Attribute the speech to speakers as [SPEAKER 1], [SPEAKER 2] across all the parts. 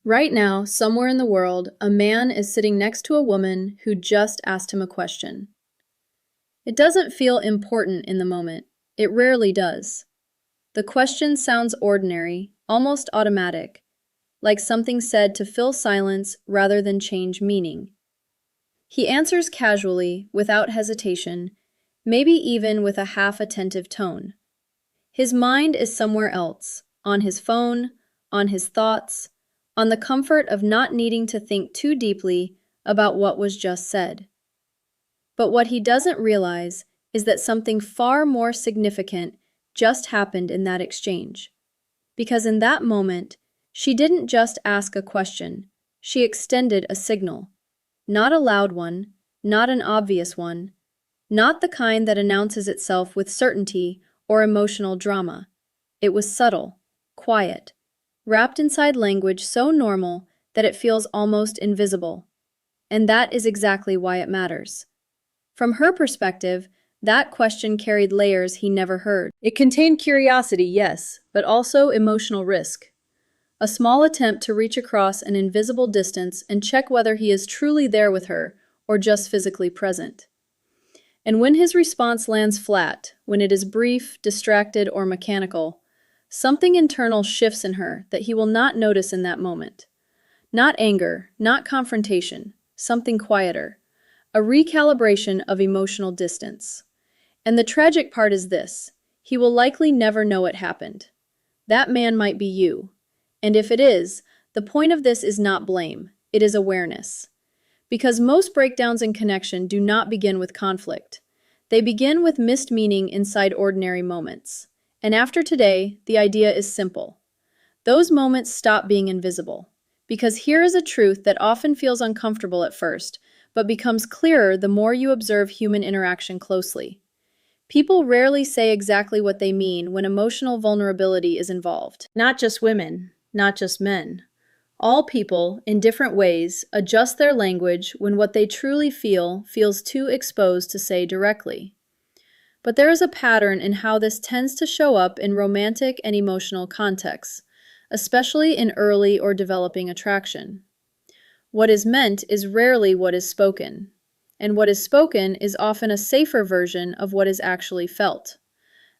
[SPEAKER 1] Right now, somewhere in the world, a man is sitting next to a woman who just asked him a question. It doesn't feel important in the moment. It rarely does. The question sounds ordinary, almost automatic, like something said to fill silence rather than change meaning. He answers casually, without hesitation, maybe even with a half-attentive tone. His mind is somewhere else, on his phone, on his thoughts, on the comfort of not needing to think too deeply about what was just said. But what he doesn't realize is that something far more significant just happened in that exchange. Because in that moment, she didn't just ask a question, she extended a signal. Not a loud one, not an obvious one, not the kind that announces itself with certainty or emotional drama. It was subtle, quiet, wrapped inside language so normal that it feels almost invisible. And that is exactly why it matters. From her perspective, that question carried layers he never heard. It contained curiosity, yes, but also emotional risk. A small attempt to reach across an invisible distance and check whether he is truly there with her or just physically present. And when his response lands flat, when it is brief, distracted, or mechanical, something internal shifts in her that he will not notice in that moment. Not anger, not confrontation, something quieter. A recalibration of emotional distance. And the tragic part is this: he will likely never know it happened. That man might be you. And if it is, the point of this is not blame, it is awareness. Because most breakdowns in connection do not begin with conflict. They begin with missed meaning inside ordinary moments. And after today, the idea is simple. Those moments stop being invisible. Because here is a truth that often feels uncomfortable at first, but becomes clearer the more you observe human interaction closely. People rarely say exactly what they mean when emotional vulnerability is involved. Not just women, not just men. All people, in different ways, adjust their language when what they truly feel feels too exposed to say directly. But there is a pattern in how this tends to show up in romantic and emotional contexts, especially in early or developing attraction. What is meant is rarely what is spoken, and what is spoken is often a safer version of what is actually felt.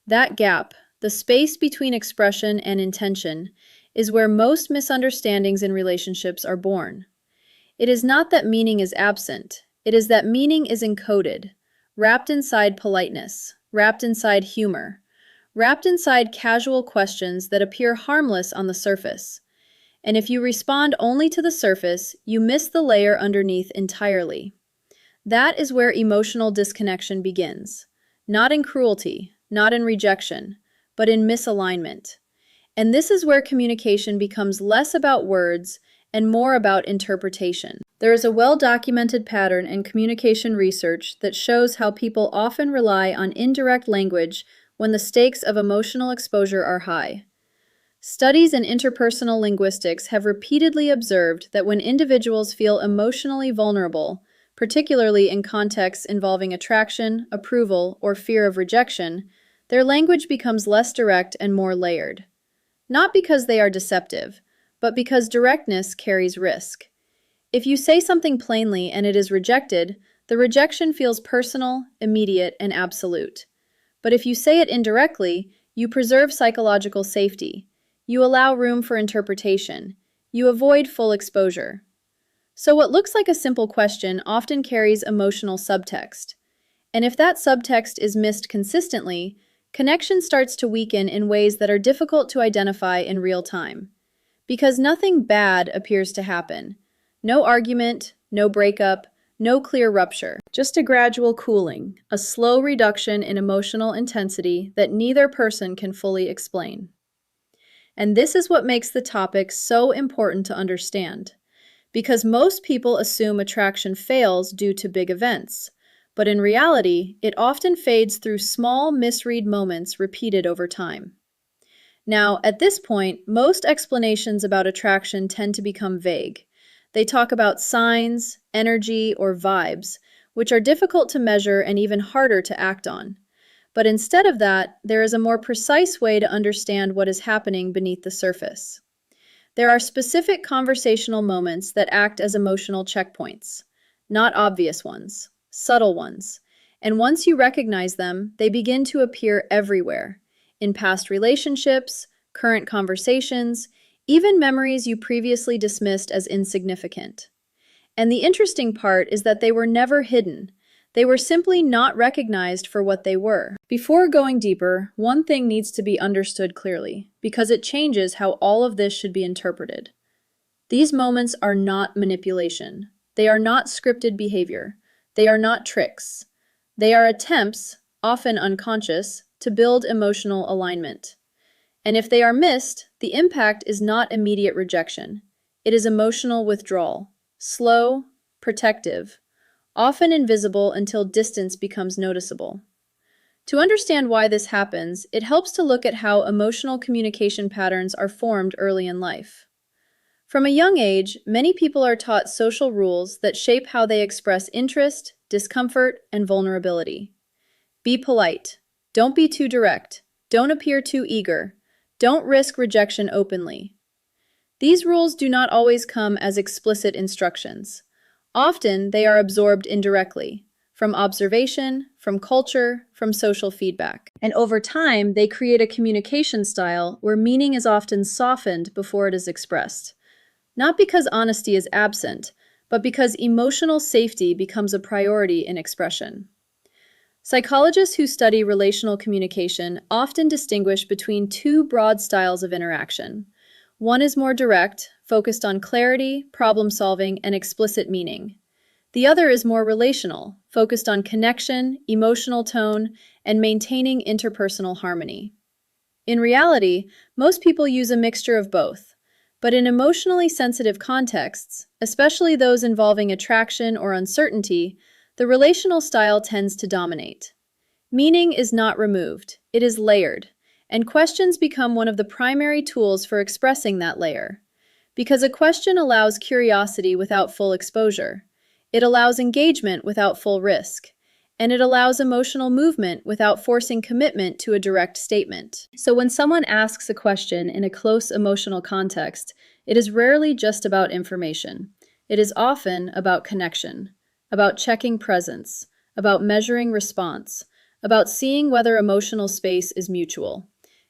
[SPEAKER 1] That gap, the space between expression and intention, is where most misunderstandings in relationships are born. It is not that meaning is absent, it is that meaning is encoded, wrapped inside politeness, wrapped inside humor, wrapped inside casual questions that appear harmless on the surface. And if you respond only to the surface, you miss the layer underneath entirely. That is where emotional disconnection begins. Not in cruelty, not in rejection, but in misalignment. And this is where communication becomes less about words and more about interpretation. There is a well-documented pattern in communication research that shows how people often rely on indirect language when the stakes of emotional exposure are high. Studies in interpersonal linguistics have repeatedly observed that when individuals feel emotionally vulnerable, particularly in contexts involving attraction, approval, or fear of rejection, their language becomes less direct and more layered. Not because they are deceptive, but because directness carries risk. If you say something plainly and it is rejected, the rejection feels personal, immediate, and absolute. But if you say it indirectly, you preserve psychological safety. You allow room for interpretation. You avoid full exposure. So what looks like a simple question often carries emotional subtext. And if that subtext is missed consistently, connection starts to weaken in ways that are difficult to identify in real time. Because nothing bad appears to happen. No argument, no breakup, no clear rupture. Just a gradual cooling, a slow reduction in emotional intensity that neither person can fully explain. And this is what makes the topic so important to understand. Because most people assume attraction fails due to big events. But in reality, it often fades through small misread moments repeated over time. Now, at this point, most explanations about attraction tend to become vague. They talk about signs, energy, or vibes, which are difficult to measure and even harder to act on. But instead of that, there is a more precise way to understand what is happening beneath the surface. There are specific conversational moments that act as emotional checkpoints, not obvious ones, subtle ones. And once you recognize them, they begin to appear everywhere, in past relationships, current conversations, even memories you previously dismissed as insignificant. And the interesting part is that they were never hidden. They were simply not recognized for what they were. Before going deeper, one thing needs to be understood clearly, because it changes how all of this should be interpreted. These moments are not manipulation. They are not scripted behavior. They are not tricks. They are attempts, often unconscious, to build emotional alignment. And if they are missed, the impact is not immediate rejection. It is emotional withdrawal, slow, protective, often invisible until distance becomes noticeable. To understand why this happens, it helps to look at how emotional communication patterns are formed early in life. From a young age, many people are taught social rules that shape how they express interest, discomfort, and vulnerability. Be polite. Don't be too direct. Don't appear too eager. Don't risk rejection openly. These rules do not always come as explicit instructions. Often, they are absorbed indirectly, from observation, from culture, from social feedback. And over time, they create a communication style where meaning is often softened before it is expressed. Not because honesty is absent, but because emotional safety becomes a priority in expression. Psychologists who study relational communication often distinguish between two broad styles of interaction. One is more direct, focused on clarity, problem solving, and explicit meaning. The other is more relational, focused on connection, emotional tone, and maintaining interpersonal harmony. In reality, most people use a mixture of both, but in emotionally sensitive contexts, especially those involving attraction or uncertainty, the relational style tends to dominate. Meaning is not removed, it is layered, and questions become one of the primary tools for expressing that layer. Because a question allows curiosity without full exposure, it allows engagement without full risk, and it allows emotional movement without forcing commitment to a direct statement. So when someone asks a question in a close emotional context, it is rarely just about information. It is often about connection, about checking presence, about measuring response, about seeing whether emotional space is mutual.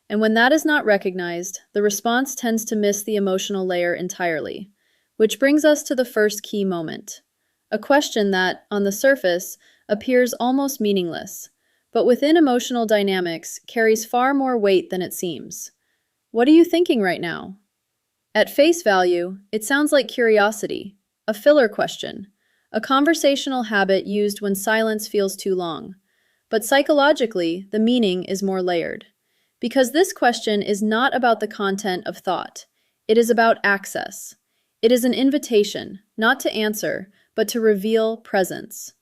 [SPEAKER 1] And when that is not recognized, the response tends to miss the emotional layer entirely. Which brings us to the first key moment. A question that, on the surface, appears almost meaningless, but within emotional dynamics carries far more weight than it seems. What are you thinking right now? At face value, it sounds like curiosity, a filler question, a conversational habit used when silence feels too long. But psychologically, the meaning is more layered. Because this question is not about the content of thought. It is about access. It is an invitation, not to answer, but to reveal presence.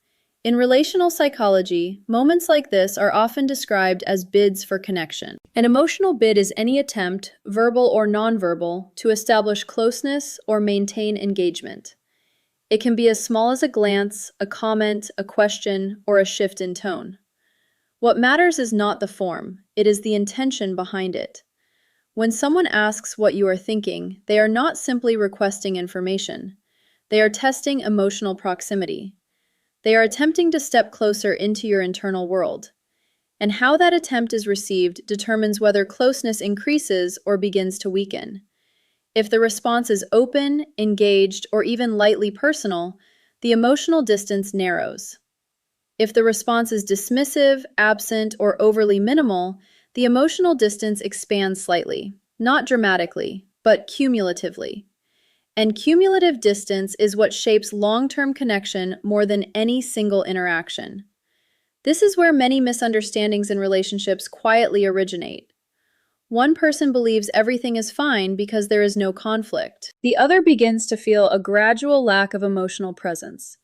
[SPEAKER 1] In relational psychology, moments like this are often described as bids for connection. An emotional bid is any attempt, verbal or nonverbal, to establish closeness or maintain engagement. It can be as small as a glance, a comment, a question, or a shift in tone. What matters is not the form, it is the intention behind it. When someone asks what you are thinking, they are not simply requesting information. They are testing emotional proximity. They are attempting to step closer into your internal world. And how that attempt is received determines whether closeness increases or begins to weaken. If the response is open, engaged, or even lightly personal, the emotional distance narrows. If the response is dismissive, absent, or overly minimal, the emotional distance expands slightly, not dramatically, but cumulatively. And cumulative distance is what shapes long-term connection more than any single interaction. This is where many misunderstandings in relationships quietly originate. One person believes everything is fine because there is no conflict. The other begins to feel a gradual lack of emotional presence.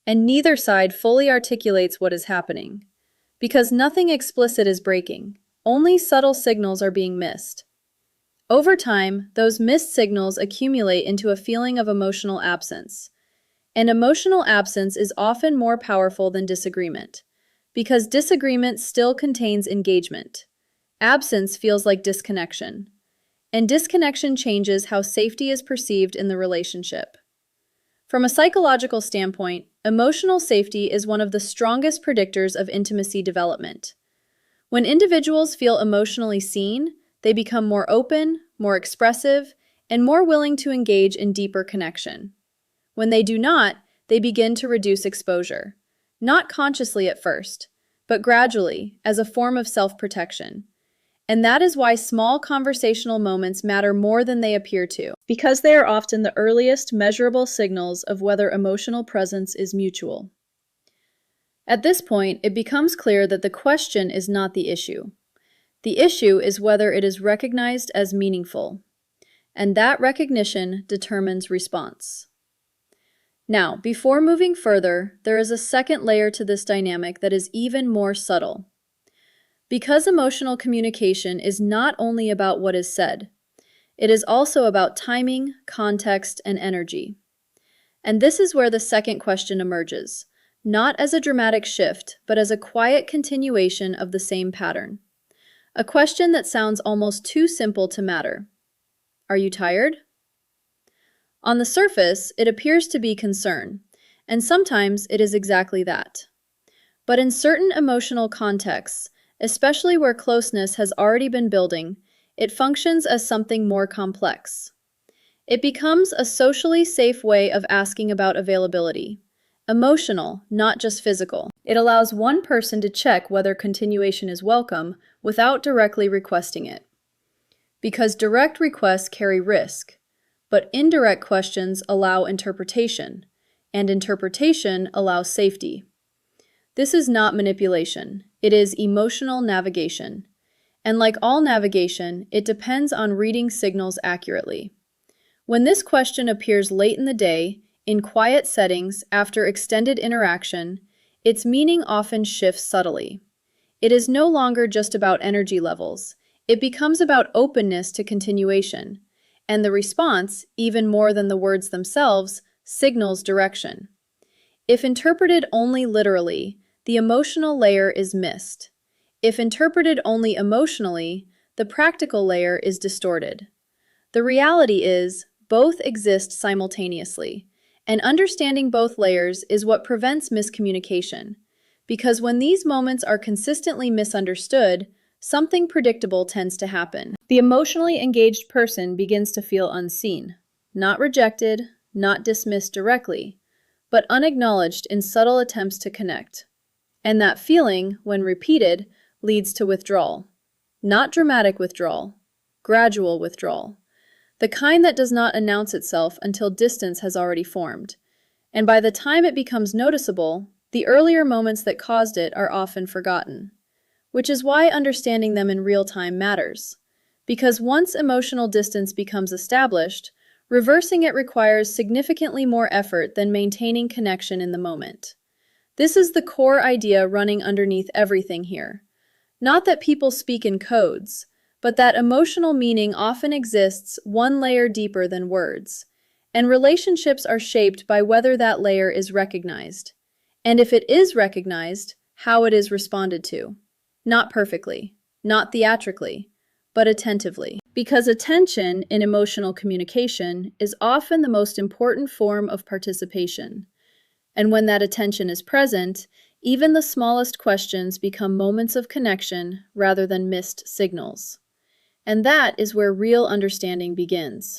[SPEAKER 1] And neither side fully articulates what is happening. Because nothing explicit is breaking, only subtle signals are being missed. Over time, those missed signals accumulate into a feeling of emotional absence. And emotional absence is often more powerful than disagreement, because disagreement still contains engagement. Absence feels like disconnection. and disconnection changes how safety is perceived in the relationship. From a psychological standpoint, emotional safety is one of the strongest predictors of intimacy development. When individuals feel emotionally seen, they become more open, more expressive, and more willing to engage in deeper connection. When they do not, they begin to reduce exposure, not consciously at first, but gradually as a form of self-protection. And that is why small conversational moments matter more than they appear to, because they are often the earliest measurable signals of whether emotional presence is mutual. At this point, it becomes clear that the question is not the issue. The issue is whether it is recognized as meaningful, and that recognition determines response. Now, before moving further, there is a second layer to this dynamic that is even more subtle. Because emotional communication is not only about what is said, it is also about timing, context, and energy. And this is where the second question emerges, not as a dramatic shift, but as a quiet continuation of the same pattern. A question that sounds almost too simple to matter. Are you tired? On the surface, it appears to be concern, and sometimes it is exactly that. But in certain emotional contexts, especially where closeness has already been building, it functions as something more complex. It becomes a socially safe way of asking about availability, emotional, not just physical. It allows one person to check whether continuation is welcome without directly requesting it. Because direct requests carry risk, but indirect questions allow interpretation, and interpretation allows safety. This is not manipulation, it is emotional navigation. And like all navigation, it depends on reading signals accurately. When this question appears late in the day, in quiet settings, after extended interaction, its meaning often shifts subtly. It is no longer just about energy levels. It becomes about openness to continuation, and the response, even more than the words themselves, signals direction. If interpreted only literally, the emotional layer is missed. If interpreted only emotionally, the practical layer is distorted. The reality is, both exist simultaneously, and understanding both layers is what prevents miscommunication. Because when these moments are consistently misunderstood, something predictable tends to happen. The emotionally engaged person begins to feel unseen, not rejected, not dismissed directly, but unacknowledged in subtle attempts to connect. And that feeling, when repeated, leads to withdrawal. Not dramatic withdrawal, gradual withdrawal. The kind that does not announce itself until distance has already formed. And by the time it becomes noticeable, the earlier moments that caused it are often forgotten. Which is why understanding them in real time matters. Because once emotional distance becomes established, reversing it requires significantly more effort than maintaining connection in the moment. This is the core idea running underneath everything here. Not that people speak in codes, but that emotional meaning often exists one layer deeper than words, and relationships are shaped by whether that layer is recognized, and if it is recognized, how it is responded to. Not perfectly, not theatrically, but attentively. Because attention in emotional communication is often the most important form of participation. And when that attention is present, even the smallest questions become moments of connection rather than missed signals. And that is where real understanding begins.